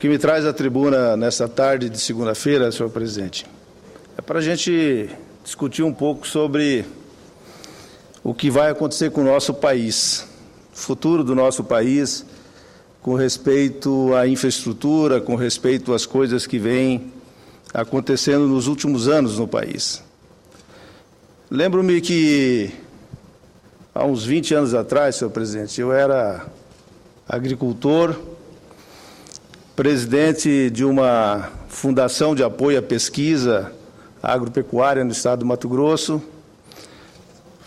que me traz à tribuna nesta tarde de segunda-feira, senhor presidente, é para a gente discutir um pouco sobre o que vai acontecer com o nosso país, o futuro do nosso país, com respeito à infraestrutura, com respeito às coisas que vêm acontecendo nos últimos anos no país. Lembro-me que, há uns 20 anos atrás, senhor presidente, eu era agricultor, presidente de uma fundação de apoio à pesquisa agropecuária no estado do Mato Grosso,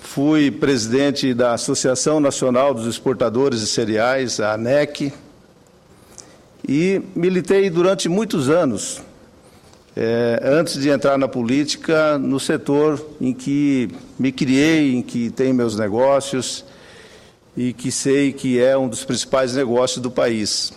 fui presidente da Associação Nacional dos Exportadores de Cereais, a ANEC, e militei durante muitos anos, antes de entrar na política, no setor em que me criei, em que tenho meus negócios e que sei que é um dos principais negócios do país.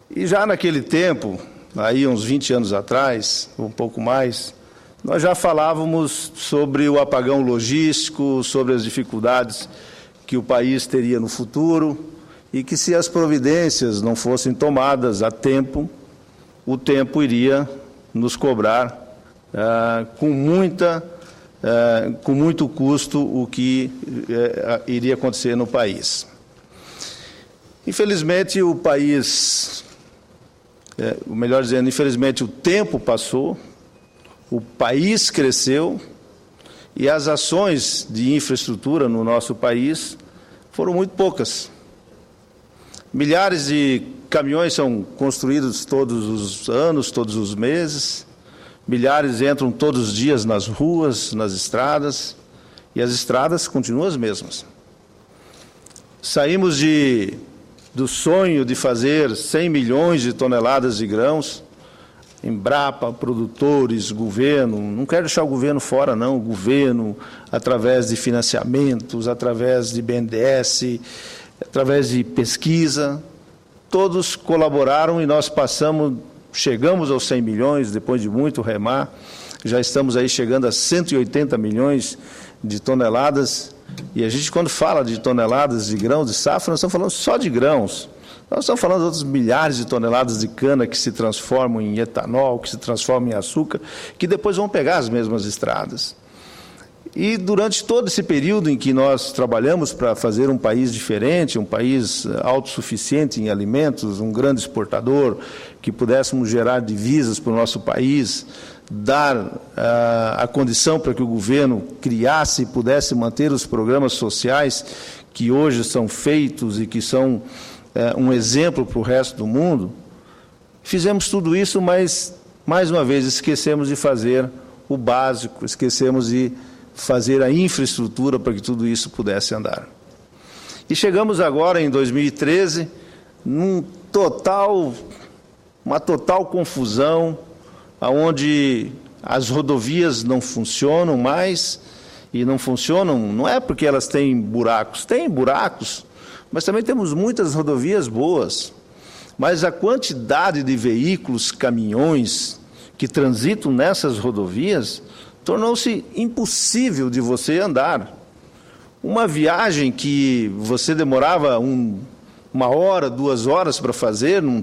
E já naquele tempo, aí uns 20 anos atrás, um pouco mais, nós já falávamos sobre o apagão logístico, sobre as dificuldades que o país teria no futuro e que, se as providências não fossem tomadas a tempo, o tempo iria nos cobrar com muito custo o que iria acontecer no país. Infelizmente, o país, melhor dizendo, infelizmente o tempo passou, o país cresceu e as ações de infraestrutura no nosso país foram muito poucas. Milhares de caminhões são construídos todos os anos, todos os meses, milhares entram todos os dias nas ruas, nas estradas, e as estradas continuam as mesmas. Saímos do sonho de fazer 100 milhões de toneladas de grãos, Embrapa, produtores, governo, não quero deixar o governo fora, não, o governo, através de financiamentos, através de BNDES, através de pesquisa, todos colaboraram e nós chegamos aos 100 milhões, depois de muito remar, já estamos aí chegando a 180 milhões de toneladas, e a gente, quando fala de toneladas de grãos de safra, nós estamos falando só de grãos. Nós estamos falando de outros milhares de toneladas de cana que se transformam em etanol, que se transformam em açúcar, que depois vão pegar as mesmas estradas. E durante todo esse período em que nós trabalhamos para fazer um país diferente, um país autossuficiente em alimentos, um grande exportador, que pudéssemos gerar divisas para o nosso país, dar a condição para que o governo criasse e pudesse manter os programas sociais que hoje são feitos e que são um exemplo para o resto do mundo, fizemos tudo isso, mas, mais uma vez, esquecemos de fazer o básico, esquecemos de fazer a infraestrutura para que tudo isso pudesse andar. E chegamos agora, em 2013, uma total confusão, onde as rodovias não funcionam mais, e não funcionam, não é porque elas têm buracos, mas também temos muitas rodovias boas. Mas a quantidade de veículos, caminhões, que transitam nessas rodovias, tornou-se impossível de você andar. Uma viagem que você demorava 1 hora, 2 horas para fazer, um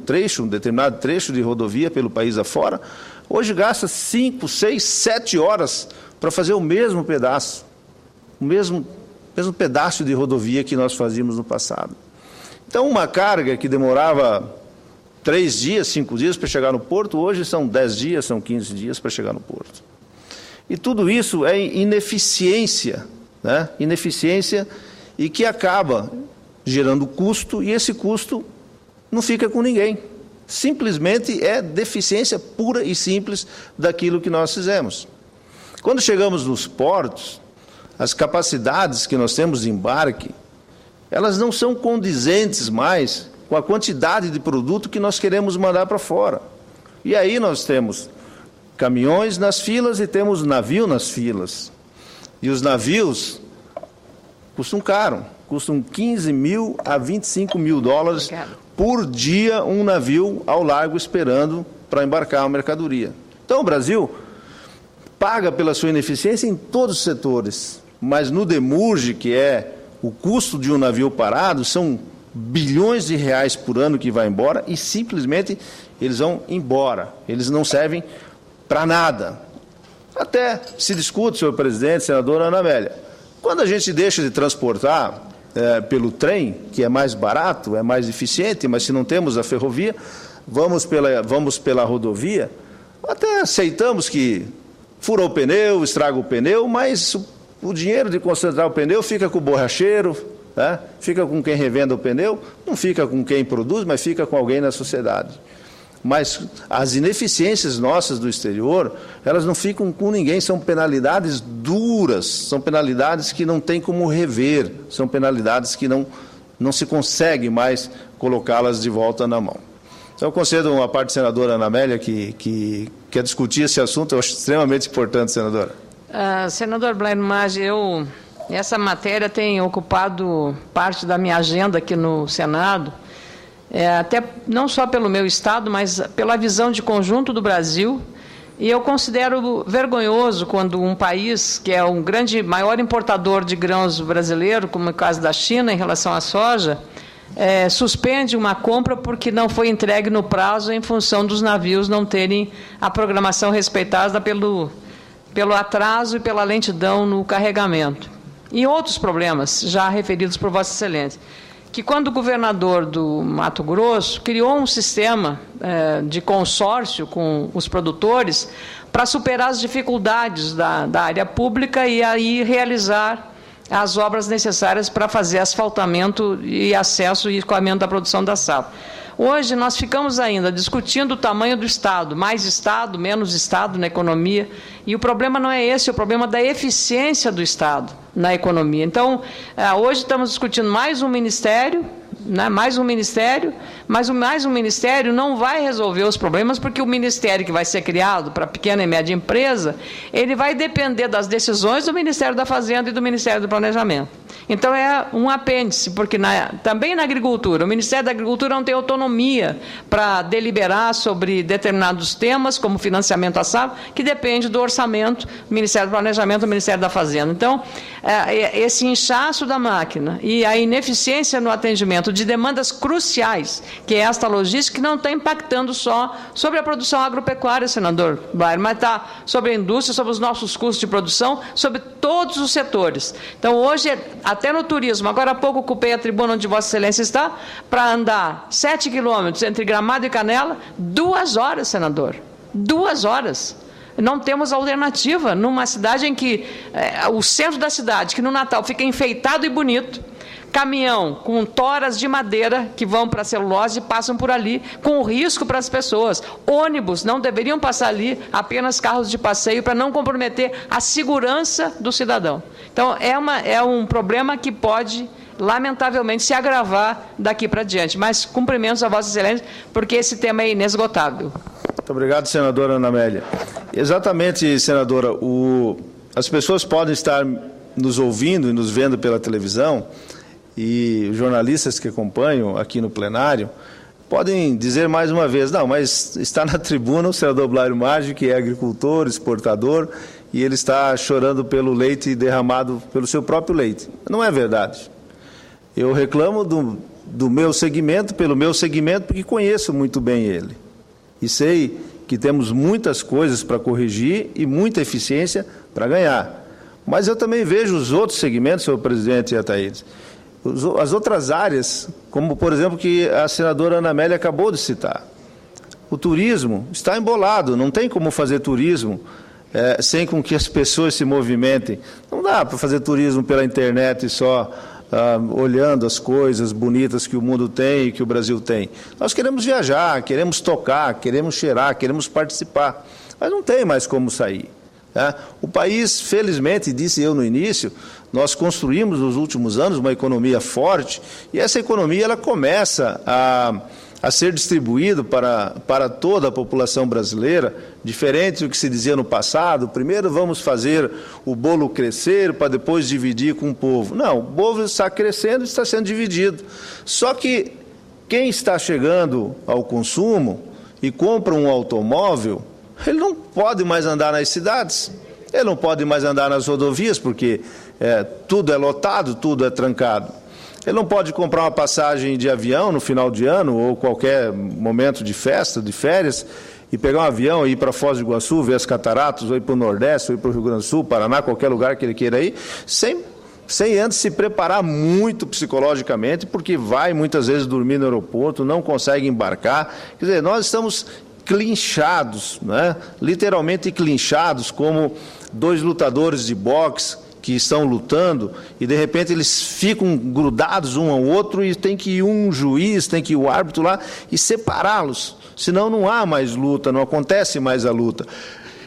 determinado trecho de rodovia pelo país afora, hoje gasta 5, 6, 7 horas para fazer o mesmo pedaço, o mesmo pedaço de rodovia que nós fazíamos no passado. Então, uma carga que demorava 3 dias, 5 dias para chegar no porto, hoje são 10 dias, são 15 dias para chegar no porto. E tudo isso é ineficiência, né? Ineficiência, e que acaba gerando custo, e esse custo não fica com ninguém. Simplesmente é deficiência pura e simples daquilo que nós fizemos. Quando chegamos nos portos, as capacidades que nós temos de embarque, elas não são condizentes mais com a quantidade de produto que nós queremos mandar para fora. E aí nós temos caminhões nas filas e temos navio nas filas. E os navios custam caro, custam 15 mil a 25 mil dólares por dia, um navio ao largo esperando para embarcar a mercadoria. Então o Brasil paga pela sua ineficiência em todos os setores, mas no demurge, que é o custo de um navio parado, são bilhões de reais por ano que vai embora e simplesmente eles vão embora. Eles não servem para nada. Até se discute, senhor presidente, senadora Ana Amélia, quando a gente deixa de transportar pelo trem, que é mais barato, é mais eficiente, mas se não temos a ferrovia, vamos pela rodovia, até aceitamos que fura o pneu, estraga o pneu, mas o dinheiro de concentrar o pneu fica com o borracheiro, tá? Fica com quem revenda o pneu, não fica com quem produz, mas fica com alguém na sociedade. Mas as ineficiências nossas do exterior, elas não ficam com ninguém, são penalidades duras, são penalidades que não tem como rever, são penalidades que não se consegue mais colocá-las de volta na mão. Então, eu concedo a parte da senadora Ana Amélia que quer discutir esse assunto, eu acho extremamente importante, senadora. Senador Blairo Maggi, essa matéria tem ocupado parte da minha agenda aqui no Senado, até não só pelo meu estado, mas pela visão de conjunto do Brasil, e eu considero vergonhoso quando um país que é um maior importador de grãos brasileiro, como é o caso da China em relação à soja, suspende uma compra porque não foi entregue no prazo em função dos navios não terem a programação respeitada pelo atraso e pela lentidão no carregamento. E outros problemas já referidos por Vossa Excelência, que quando o governador do Mato Grosso criou um sistema de consórcio com os produtores para superar as dificuldades da área pública e aí realizar as obras necessárias para fazer asfaltamento e acesso e escoamento da produção da safra. Hoje nós ficamos ainda discutindo o tamanho do Estado, mais Estado, menos Estado na economia, e o problema não é esse, é o problema da eficiência do Estado na economia. Então, hoje estamos discutindo mais um ministério, mas mais um ministério não vai resolver os problemas, porque o ministério que vai ser criado para pequena e média empresa, ele vai depender das decisões do Ministério da Fazenda e do Ministério do Planejamento. Então, é um apêndice, porque também na agricultura, o Ministério da Agricultura não tem autonomia para deliberar sobre determinados temas, como financiamento à safra, que depende do orçamento do Ministério do Planejamento e do Ministério da Fazenda. Então, esse inchaço da máquina e a ineficiência no atendimento de demandas cruciais, que é esta logística, que não está impactando só sobre a produção agropecuária, senador Blairo, mas está sobre a indústria, sobre os nossos custos de produção, sobre todos os setores. Então, hoje, até no turismo, agora há pouco ocupei a tribuna onde Vossa Excelência está, para andar 7 quilômetros entre Gramado e Canela, 2 horas, senador, 2 horas. Não temos alternativa numa cidade em que o centro da cidade, que no Natal fica enfeitado e bonito, caminhão com toras de madeira que vão para a celulose e passam por ali, com risco para as pessoas. Ônibus não deveriam passar ali, apenas carros de passeio, para não comprometer a segurança do cidadão. Então, é um problema que pode, lamentavelmente, se agravar daqui para diante. Mas cumprimentos a Vossa Excelência, porque esse tema é inesgotável. Muito obrigado, senadora Ana Amélia. Exatamente, senadora, as pessoas podem estar nos ouvindo e nos vendo pela televisão, e os jornalistas que acompanham aqui no plenário podem dizer mais uma vez, não, mas está na tribuna o senador Blairo Maggi, que é agricultor, exportador, e ele está chorando pelo leite derramado, pelo seu próprio leite. Não é verdade. Eu reclamo do meu segmento, pelo meu segmento, porque conheço muito bem ele. E sei que temos muitas coisas para corrigir e muita eficiência para ganhar. Mas eu também vejo os outros segmentos, senhor presidente Ataídes, as outras áreas, como, por exemplo, que a senadora Ana Amélia acabou de citar. O turismo está embolado, não tem como fazer turismo sem com que as pessoas se movimentem. Não dá para fazer turismo pela internet só olhando as coisas bonitas que o mundo tem e que o Brasil tem. Nós queremos viajar, queremos tocar, queremos cheirar, queremos participar, mas não tem mais como sair. O país, felizmente, disse eu no início, nós construímos nos últimos anos uma economia forte e essa economia ela começa a ser distribuída para toda a população brasileira, diferente do que se dizia no passado, primeiro vamos fazer o bolo crescer para depois dividir com o povo. Não, o povo está crescendo e está sendo dividido. Só que quem está chegando ao consumo e compra um automóvel, ele não pode mais andar nas cidades, ele não pode mais andar nas rodovias, porque tudo é lotado, tudo é trancado. Ele não pode comprar uma passagem de avião no final de ano ou qualquer momento de festa, de férias, e pegar um avião e ir para Foz do Iguaçu, ver as cataratas, ou ir para o Nordeste, ou ir para o Rio Grande do Sul, Paraná, qualquer lugar que ele queira ir, sem antes se preparar muito psicologicamente, porque vai muitas vezes dormir no aeroporto, não consegue embarcar. Quer dizer, nós estamos clinchados, né? Literalmente clinchados, como dois lutadores de boxe que estão lutando e, de repente, eles ficam grudados um ao outro e tem que ir um juiz, tem que ir o árbitro lá e separá-los, senão não há mais luta, não acontece mais a luta.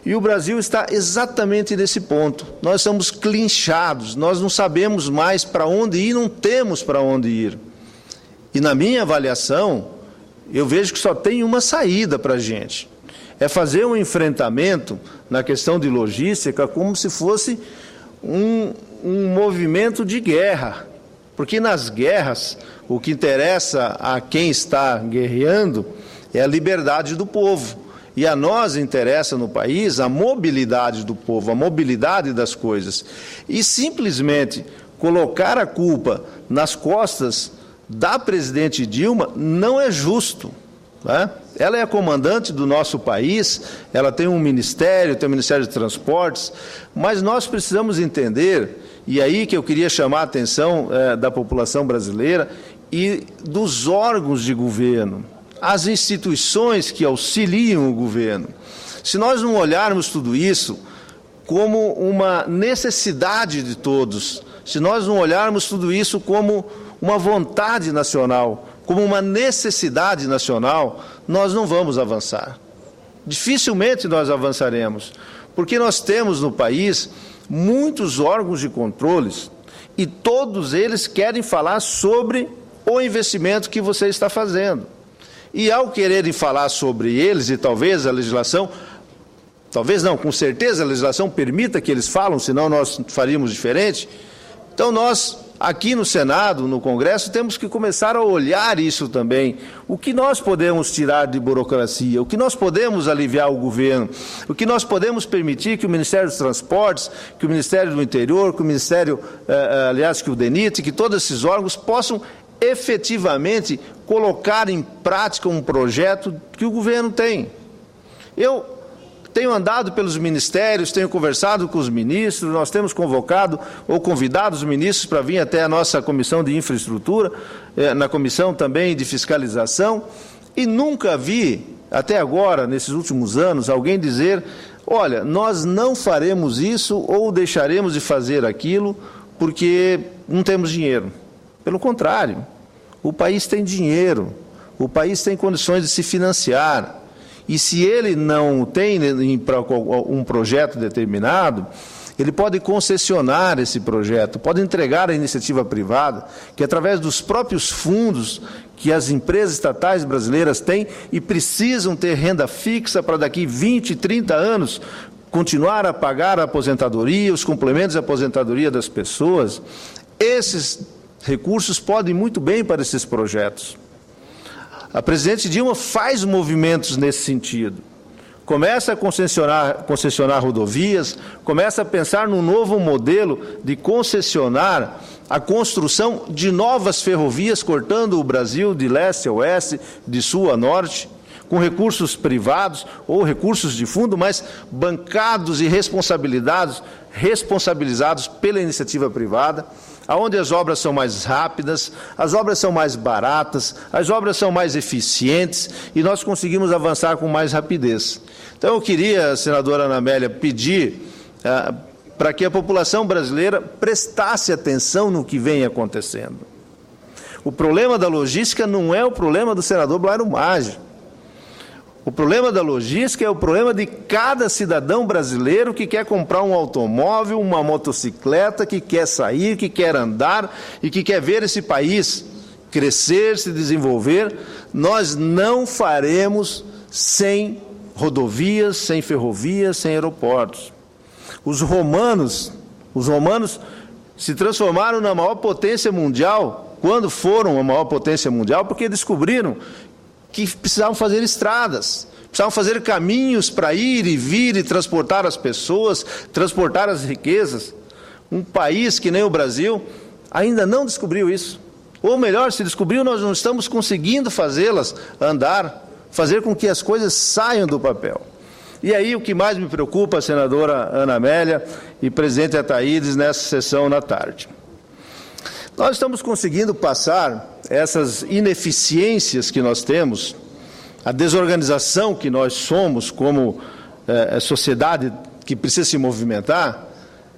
E o Brasil está exatamente nesse ponto. Nós estamos clinchados, nós não sabemos mais para onde ir, não temos para onde ir. E, na minha avaliação, eu vejo que só tem uma saída para a gente. É fazer um enfrentamento na questão de logística como se fosse um movimento de guerra, porque nas guerras o que interessa a quem está guerreando é a liberdade do povo, e a nós interessa no país a mobilidade do povo, a mobilidade das coisas, e simplesmente colocar a culpa nas costas da presidente Dilma não é justo, né? Ela é a comandante do nosso país, ela tem um ministério, tem o Ministério de Transportes, mas nós precisamos entender, e aí que eu queria chamar a atenção da população brasileira e dos órgãos de governo, as instituições que auxiliam o governo. Se nós não olharmos tudo isso como uma necessidade de todos, se nós não olharmos tudo isso como uma vontade nacional, como uma necessidade nacional, nós não vamos avançar. Dificilmente nós avançaremos, porque nós temos no país muitos órgãos de controles e todos eles querem falar sobre o investimento que você está fazendo. E ao quererem falar sobre eles, e talvez a legislação, talvez não, com certeza a legislação permita que eles falem, senão nós faríamos diferente. Então nós, aqui no Senado, no Congresso, temos que começar a olhar isso também. O que nós podemos tirar de burocracia, o que nós podemos aliviar o governo, o que nós podemos permitir que o Ministério dos Transportes, que o Ministério do Interior, que o Ministério, aliás, que o DENIT, que todos esses órgãos possam efetivamente colocar em prática um projeto que o governo tem. Eu tenho andado pelos ministérios, tenho conversado com os ministros, nós temos convocado ou convidado os ministros para vir até a nossa Comissão de Infraestrutura, na Comissão também de Fiscalização, e nunca vi, até agora, nesses últimos anos, alguém dizer, olha, nós não faremos isso ou deixaremos de fazer aquilo porque não temos dinheiro. Pelo contrário, o país tem dinheiro, o país tem condições de se financiar. E se ele não tem um projeto determinado, ele pode concessionar esse projeto, pode entregar à iniciativa privada, que através dos próprios fundos que as empresas estatais brasileiras têm e precisam ter renda fixa para daqui 20, 30 anos, continuar a pagar a aposentadoria, os complementos de aposentadoria das pessoas, esses recursos podem ir muito bem para esses projetos. A presidente Dilma faz movimentos nesse sentido. Começa a concessionar rodovias, começa a pensar num novo modelo de concessionar a construção de novas ferrovias, cortando o Brasil de leste a oeste, de sul a norte, com recursos privados ou recursos de fundo, mas bancados e responsabilizados pela iniciativa privada, onde as obras são mais rápidas, as obras são mais baratas, as obras são mais eficientes e nós conseguimos avançar com mais rapidez. Então, eu queria, senadora Ana Amélia, pedir para que a população brasileira prestasse atenção no que vem acontecendo. O problema da logística não é o problema do senador Blairo Maggi. O problema da logística é o problema de cada cidadão brasileiro que quer comprar um automóvel, uma motocicleta, que quer sair, que quer andar e que quer ver esse país crescer, se desenvolver. Nós não faremos sem rodovias, sem ferrovias, sem aeroportos. Os romanos se transformaram na maior potência mundial, quando foram a maior potência mundial, porque descobriram que precisavam fazer estradas, precisavam fazer caminhos para ir e vir e transportar as pessoas, transportar as riquezas. Um país que nem o Brasil ainda não descobriu isso. Ou melhor, se descobriu, nós não estamos conseguindo fazê-las andar, fazer com que as coisas saiam do papel. E aí o que mais me preocupa, senadora Ana Amélia e presidente Ataídes, nessa sessão na tarde. Nós estamos conseguindo passar essas ineficiências que nós temos, a desorganização que nós somos como sociedade que precisa se movimentar,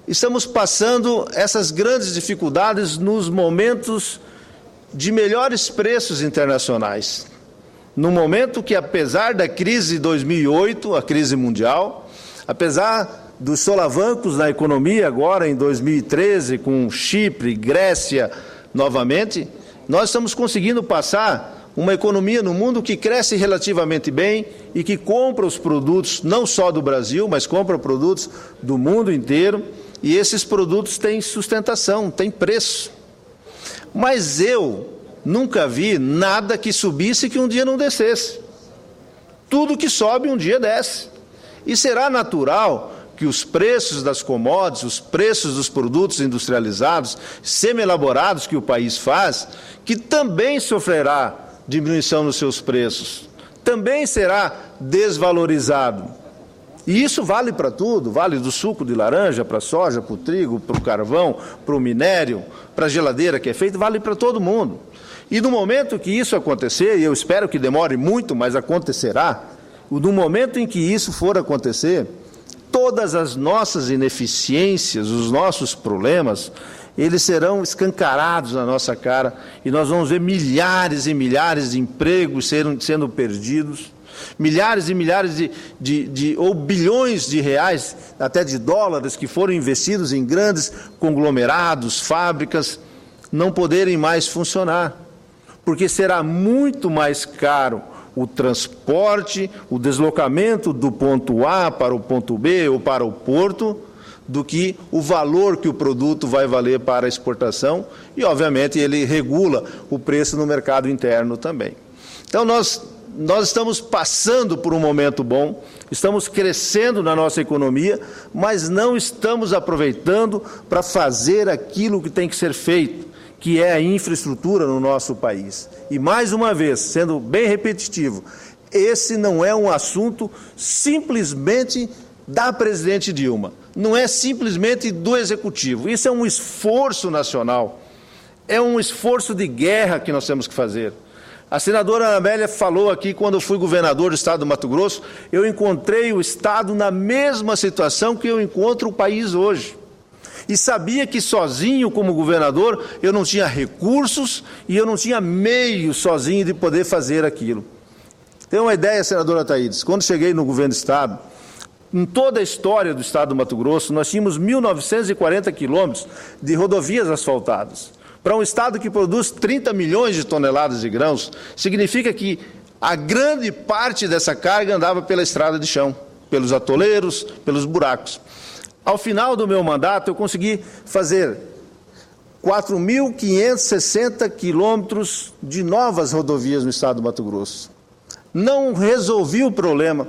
estamos passando essas grandes dificuldades nos momentos de melhores preços internacionais. No momento que, apesar da crise de 2008, a crise mundial, apesar dos solavancos na economia agora em 2013, com Chipre, Grécia novamente, nós estamos conseguindo passar uma economia no mundo que cresce relativamente bem e que compra os produtos, não só do Brasil, mas compra produtos do mundo inteiro, e esses produtos têm sustentação, têm preço. Mas eu nunca vi nada que subisse que um dia não descesse. Tudo que sobe um dia desce. E será natural que os preços das commodities, os preços dos produtos industrializados, semi-elaborados que o país faz, que também sofrerá diminuição nos seus preços, também será desvalorizado. E isso vale para tudo, vale do suco de laranja, para a soja, para o trigo, para o carvão, para o minério, para a geladeira que é feita, vale para todo mundo. E no momento que isso acontecer, e eu espero que demore muito, mas acontecerá, no momento em que isso for acontecer, todas as nossas ineficiências, os nossos problemas, eles serão escancarados na nossa cara e nós vamos ver milhares e milhares de empregos sendo perdidos, milhares e milhares ou bilhões de reais, até de dólares, que foram investidos em grandes conglomerados, fábricas, não poderem mais funcionar. Porque será muito mais caro o transporte, o deslocamento do ponto A para o ponto B ou para o porto, do que o valor que o produto vai valer para a exportação, e, obviamente, ele regula o preço no mercado interno também. Então, nós estamos passando por um momento bom, estamos crescendo na nossa economia, mas não estamos aproveitando para fazer aquilo que tem que ser feito, que é a infraestrutura no nosso país. E, mais uma vez, sendo bem repetitivo, esse não é um assunto simplesmente da presidente Dilma, não é simplesmente do Executivo, isso é um esforço nacional, é um esforço de guerra que nós temos que fazer. A senadora Ana Amélia falou aqui, quando eu fui governador do estado do Mato Grosso, eu encontrei o estado na mesma situação que eu encontro o país hoje. E sabia que sozinho, como governador, eu não tinha recursos e eu não tinha meios sozinho de poder fazer aquilo. Tem uma ideia, senadora Ataídes, quando cheguei no governo do estado, em toda a história do estado do Mato Grosso, nós tínhamos 1.940 quilômetros de rodovias asfaltadas. Para um estado que produz 30 milhões de toneladas de grãos, significa que a grande parte dessa carga andava pela estrada de chão, pelos atoleiros, pelos buracos. Ao final do meu mandato, eu consegui fazer 4.560 quilômetros de novas rodovias no estado do Mato Grosso. Não resolvi o problema,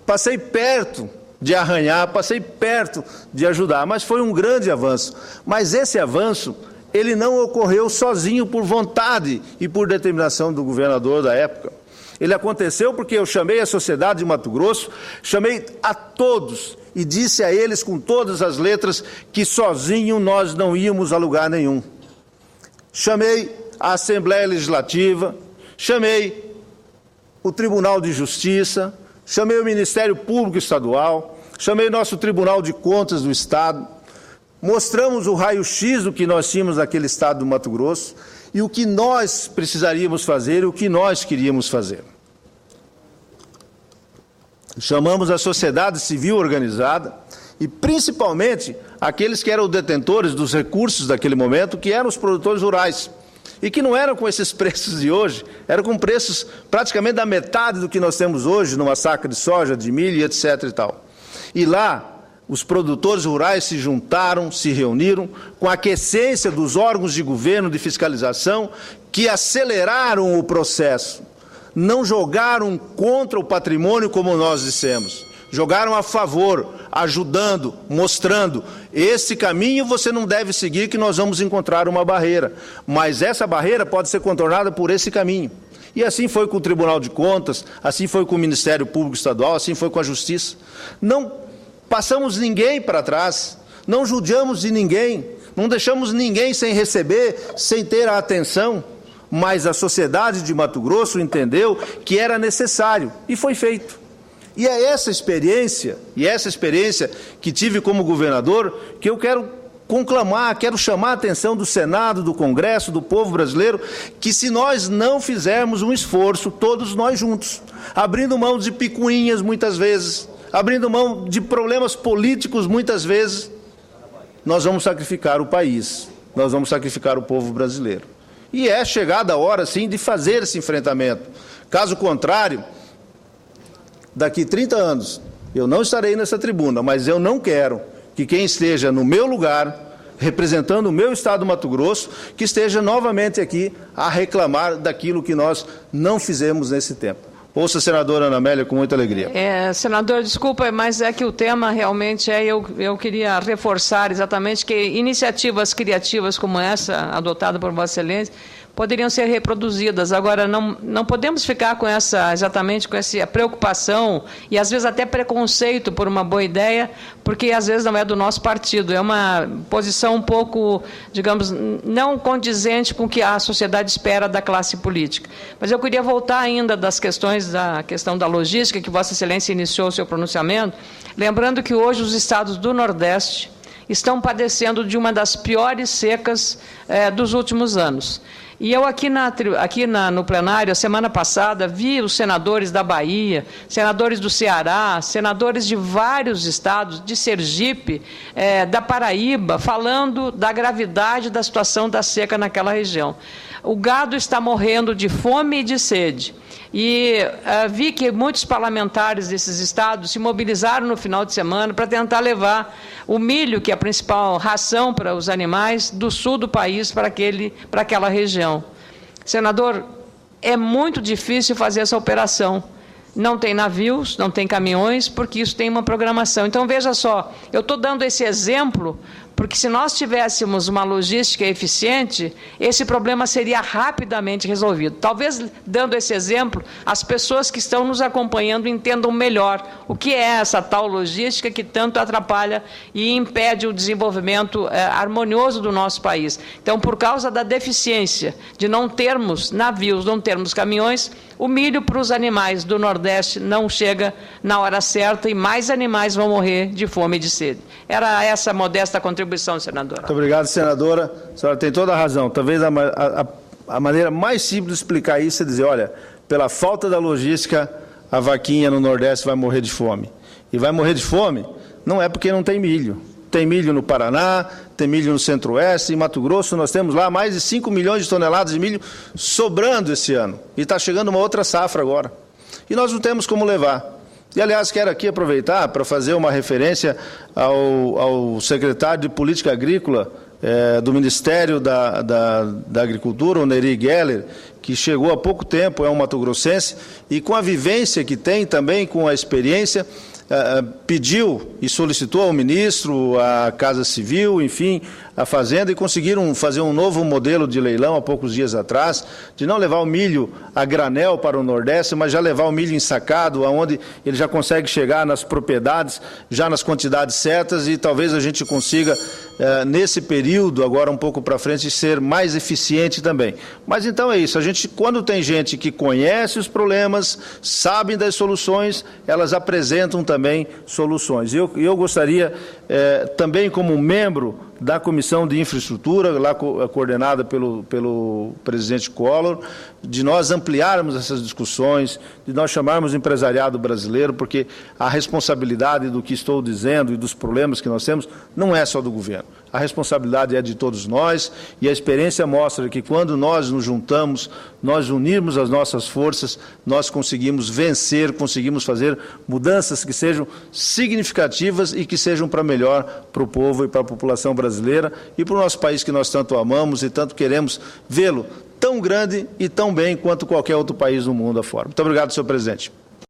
passei perto de arranhar, passei perto de ajudar, mas foi um grande avanço. Mas esse avanço, ele não ocorreu sozinho por vontade e por determinação do governador da época. Ele aconteceu porque eu chamei a sociedade de Mato Grosso, chamei a todos e disse a eles com todas as letras que sozinho nós não íamos a lugar nenhum. Chamei a Assembleia Legislativa, chamei o Tribunal de Justiça, chamei o Ministério Público Estadual, chamei nosso Tribunal de Contas do Estado, mostramos o raio-x do que nós tínhamos naquele estado do Mato Grosso e o que nós precisaríamos fazer e o que nós queríamos fazer. Chamamos a sociedade civil organizada e, principalmente, aqueles que eram detentores dos recursos daquele momento, que eram os produtores rurais, e que não eram com esses preços de hoje, eram com preços praticamente da metade do que nós temos hoje, numa saca de soja, de milho, etc. e tal. E lá, os produtores rurais se juntaram, se reuniram, com a aquiescência dos órgãos de governo de fiscalização, que aceleraram o processo. Não jogaram contra o patrimônio, como nós dissemos. jogaram a favor, ajudando, mostrando, esse caminho você não deve seguir que nós vamos encontrar uma barreira, mas essa barreira pode ser contornada por esse caminho. E assim foi com o Tribunal de Contas, assim foi com o Ministério Público Estadual, assim foi com a Justiça. Não passamos ninguém para trás, não judiamos de ninguém, não deixamos ninguém sem receber, sem ter a atenção, mas a sociedade de Mato Grosso entendeu que era necessário e foi feito. E é essa experiência que tive como governador que eu quero conclamar, quero chamar a atenção do Senado, do Congresso, do povo brasileiro, que se nós não fizermos um esforço, todos nós juntos, abrindo mão de picuinhas muitas vezes, abrindo mão de problemas políticos muitas vezes, nós vamos sacrificar o país, nós vamos sacrificar o povo brasileiro. E é chegada a hora, sim, de fazer esse enfrentamento. Caso contrário, daqui 30 anos, eu não estarei nessa tribuna, mas eu não quero que quem esteja no meu lugar, representando o meu estado do Mato Grosso, que esteja novamente aqui a reclamar daquilo que nós não fizemos nesse tempo. Ouça a senadora Ana Amélia com muita alegria. Senador, desculpa, mas é que o tema realmente eu queria reforçar exatamente que iniciativas criativas como essa, adotada por Vossa Excelência, poderiam ser reproduzidas. Agora, não podemos ficar com exatamente com essa preocupação e, às vezes, até preconceito por uma boa ideia, porque, às vezes, não é do nosso partido. É uma posição um pouco, digamos, não condizente com o que a sociedade espera da classe política. Mas eu queria voltar ainda da questão da logística, que Vossa Excelência iniciou o seu pronunciamento, lembrando que hoje os estados do Nordeste estão padecendo de uma das piores secas dos últimos anos. E eu aqui no plenário, a semana passada, vi os senadores da Bahia, senadores do Ceará, senadores de vários estados, de Sergipe, da Paraíba, falando da gravidade da situação da seca naquela região. O gado está morrendo de fome e de sede. E vi que muitos parlamentares desses estados se mobilizaram no final de semana para tentar levar o milho, que é a principal ração para os animais, do sul do país para aquela região. Senador, é muito difícil fazer essa operação. Não tem navios, não tem caminhões, porque isso tem uma programação. Então, veja só, eu estou dando esse exemplo porque se nós tivéssemos uma logística eficiente, esse problema seria rapidamente resolvido. Talvez, dando esse exemplo, as pessoas que estão nos acompanhando entendam melhor o que é essa tal logística que tanto atrapalha e impede o desenvolvimento harmonioso do nosso país. Então, por causa da deficiência de não termos navios, não termos caminhões, o milho para os animais do Nordeste não chega na hora certa e mais animais vão morrer de fome e de sede. Era essa modesta contribuição, senadora. Muito obrigado, senadora. A senhora tem toda a razão. Talvez a maneira mais simples de explicar isso é dizer, olha, pela falta da logística, a vaquinha no Nordeste vai morrer de fome. E vai morrer de fome não é porque não tem milho. Tem milho no Paraná, tem milho no Centro-Oeste, em Mato Grosso nós temos lá mais de 5 milhões de toneladas de milho sobrando esse ano. E está chegando uma outra safra agora. E nós não temos como levar. E, aliás, quero aqui aproveitar para fazer uma referência ao secretário de Política Agrícola do Ministério da Agricultura, o Neri Geller, que chegou há pouco tempo, é um mato-grossense, e com a vivência que tem também, com a experiência, pediu e solicitou ao ministro, à Casa Civil, enfim, a Fazenda, e conseguiram fazer um novo modelo de leilão há poucos dias atrás, de não levar o milho a granel para o Nordeste, mas já levar o milho ensacado, onde ele já consegue chegar nas propriedades, já nas quantidades certas, e talvez a gente consiga, nesse período, agora um pouco para frente, ser mais eficiente também. Mas então é isso, a gente, quando tem gente que conhece os problemas, sabem das soluções, elas apresentam também soluções. E eu gostaria, também como membro da Comissão de Infraestrutura, lá coordenada pelo presidente Collor, de nós ampliarmos essas discussões, de nós chamarmos o empresariado brasileiro, porque a responsabilidade do que estou dizendo e dos problemas que nós temos não é só do governo. A responsabilidade é de todos nós e a experiência mostra que quando nós nos juntamos, nós unirmos as nossas forças, nós conseguimos vencer, conseguimos fazer mudanças que sejam significativas e que sejam para melhor para o povo e para a população brasileira e para o nosso país que nós tanto amamos e tanto queremos vê-lo tão grande e tão bem quanto qualquer outro país no mundo afora. Muito obrigado, senhor presidente.